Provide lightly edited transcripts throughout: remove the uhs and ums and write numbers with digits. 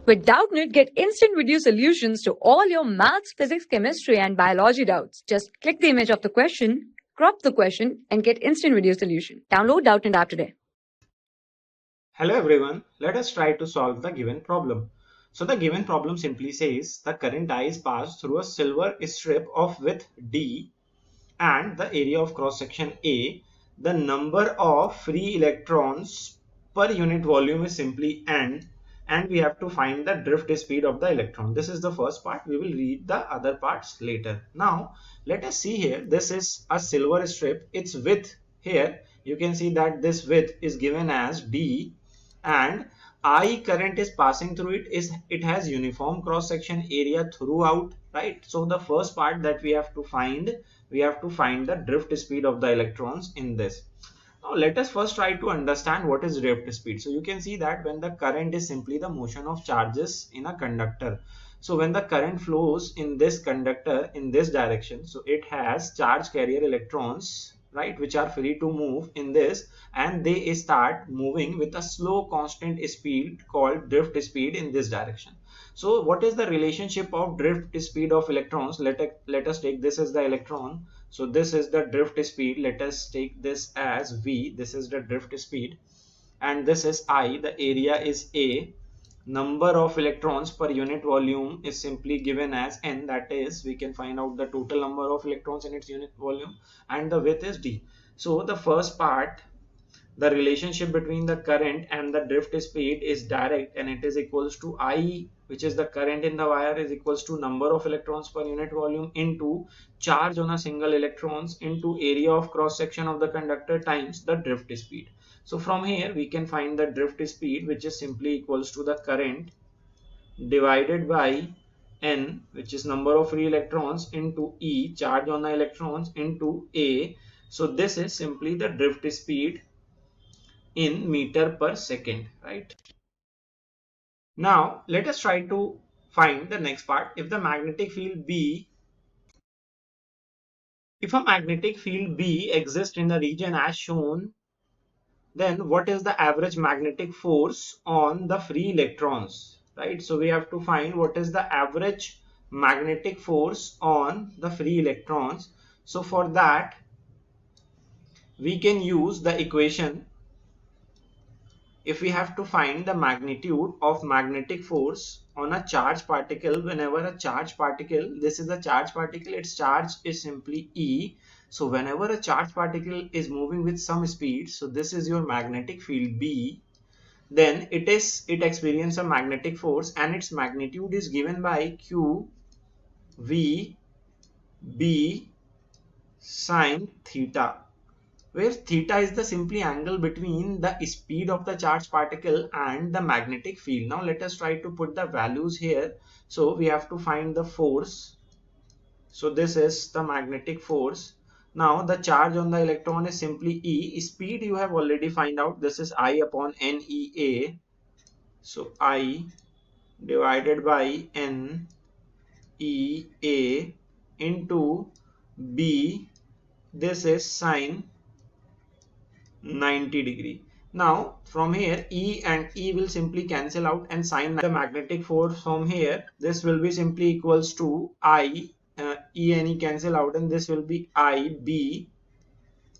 With Doubtnut, get instant video solutions to all your maths, physics, chemistry, and biology doubts. Just click the image of the question, crop the question, and get instant video solution. Download Doubtnut app today. Hello everyone, let us try to solve the given problem. So the given problem simply says the current I is passed through a silver strip of width D and the area of cross section A. The number of free electrons per unit volume is simply N, and we have to find the drift speed of the electron. This is the first part. We will read the other parts later. Now let us see here. This is a silver strip. Its width here, you can see that this width is given as D, and I current is passing through it has uniform cross section area throughout, right? So the first part that we have to find the drift speed of the electrons in this. Now let us first try to understand what is drift speed. So you can see that when the current is simply the motion of charges in a conductor. So when the current flows in this conductor in this direction, so it has charge carrier electrons, right, which are free to move in this, and they start moving with a slow constant speed called drift speed in this direction. So what is the relationship of drift speed of electrons? Let us take this as the electron. So this is the drift speed. Let us take this as V. This is the drift speed, and this is I. The area is A. Number of electrons per unit volume is simply given as N. That is, we can find out the total number of electrons in its unit volume, and the width is D. So the first part, the relationship between the current and the drift speed is direct, and it is equals to I, which is the current in the wire, is equals to number of electrons per unit volume into charge on a single electrons into area of cross section of the conductor times the drift speed. So from here we can find the drift speed, which is simply equals to the current divided by N, which is number of free electrons, into E, charge on the electrons, into A. So this is simply the drift speed in meter per second, right? Now let us try to find the next part. If a magnetic field B exists in the region as shown, then what is the average magnetic force on the free electrons, right? So we have to find what is the average magnetic force on the free electrons. So for that we can use the equation. If we have to find the magnitude of magnetic force on a charged particle, whenever a charged particle, this is a charged particle, its charge is simply E. So whenever a charged particle is moving with some speed, so this is your magnetic field B, then it experiences a magnetic force, and its magnitude is given by Q V B sine theta, where theta is the simply angle between the speed of the charged particle and the magnetic field. Now let us try to put the values here. So we have to find the force. So this is the magnetic force. Now the charge on the electron is simply E. Speed you have already find out. This is I upon NEA. So I divided by NEA into B. This is sine 90 degree. Now from here E and E will simply cancel out, and sine the magnetic force from here, this will be simply equals to I, E and E cancel out, and this will be I B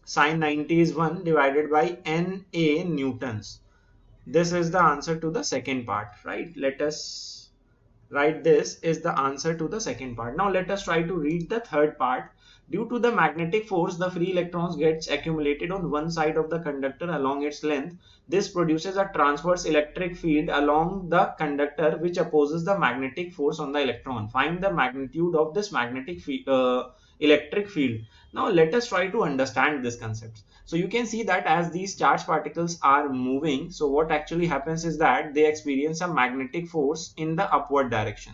sine 90 is 1 divided by NA newtons. This is the answer to the second part, right? Let us write this is the answer to the second part. Now let us try to read the third part. Due to the magnetic force, the free electrons gets accumulated on one side of the conductor along its length. This produces a transverse electric field along the conductor which opposes the magnetic force on the electron. Find the magnitude of this magnetic electric field. Now let us try to understand this concept. So you can see that as these charged particles are moving, so what actually happens is that they experience a magnetic force in the upward direction.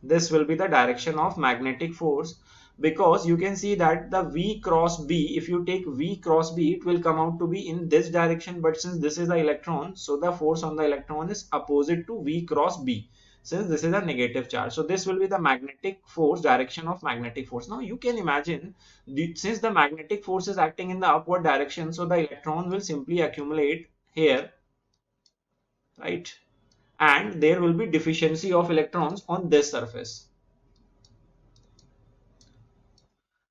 This will be the direction of magnetic force, because you can see that the V cross B, if you take V cross B, it will come out to be in this direction, but since this is the electron, so the force on the electron is opposite to V cross B, since this is a negative charge. So this will be the magnetic force, direction of magnetic force. Now you can imagine, since the magnetic force is acting in the upward direction, so the electron will simply accumulate here, right? and there will be deficiency of electrons on this surface.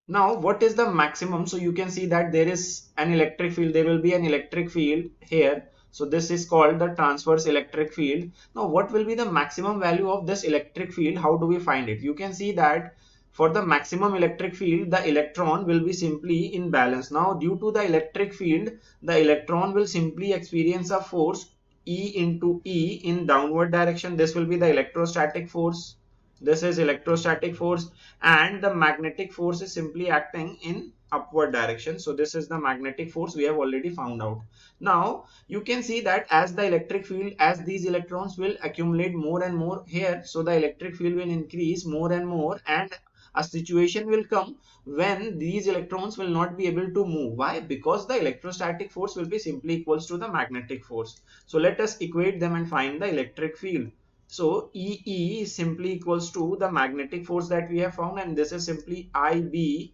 Now, what is the maximum? So you can see that there is an electric field. There will be an electric field here. So this is called the transverse electric field. Now, what will be the maximum value of this electric field? How do we find it? You can see that for the maximum electric field, the electron will be simply in balance. Now, due to the electric field, the electron will simply experience a force E into E in downward direction. This will be the electrostatic force. This is electrostatic force, and the magnetic force is simply acting in upward direction. So this is the magnetic force we have already found out. Now you can see that as the electric field, as these electrons will accumulate more and more here, so the electric field will increase more and more, and a situation will come when these electrons will not be able to move. Why? Because the electrostatic force will be simply equals to the magnetic force. So let us equate them and find the electric field. So EE is simply equals to the magnetic force that we have found, and this is simply IB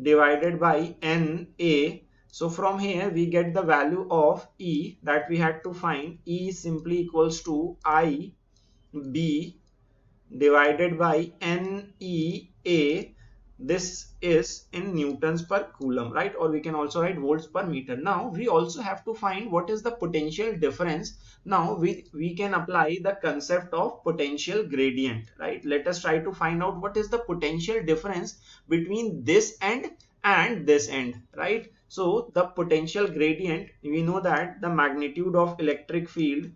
divided by NA. So from here we get the value of E that we had to find. E is simply equals to IB divided by NEA. This is in newtons per coulomb, right? Or we can also write volts per meter. Now we also have to find what is the potential difference. Now we can apply the concept of potential gradient, right? Let us try to find out what is the potential difference between this end and this end, right? So the potential gradient, we know that the magnitude of electric field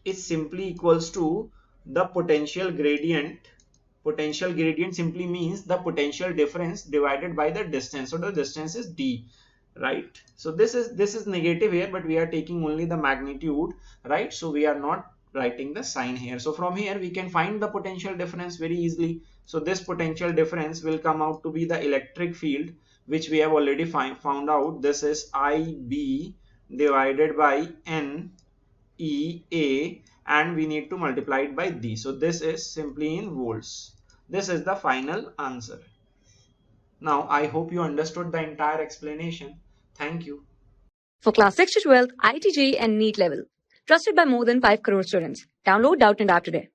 is simply equals to the potential gradient. Potential gradient simply means the potential difference divided by the distance. So the distance is d, right? So this is negative here, but we are taking only the magnitude, right? So we are not writing the sign here. So from here we can find the potential difference very easily. So this potential difference will come out to be the electric field, which we have already found out. This is IB divided by NEA, and we need to multiply it by D. So this is simply in volts. This is the final answer. Now I hope you understood the entire explanation. Thank you. For class 6 to 12, IIT JEE and NEET level. Trusted by more than 5 crore students. Download Doubtnut app today.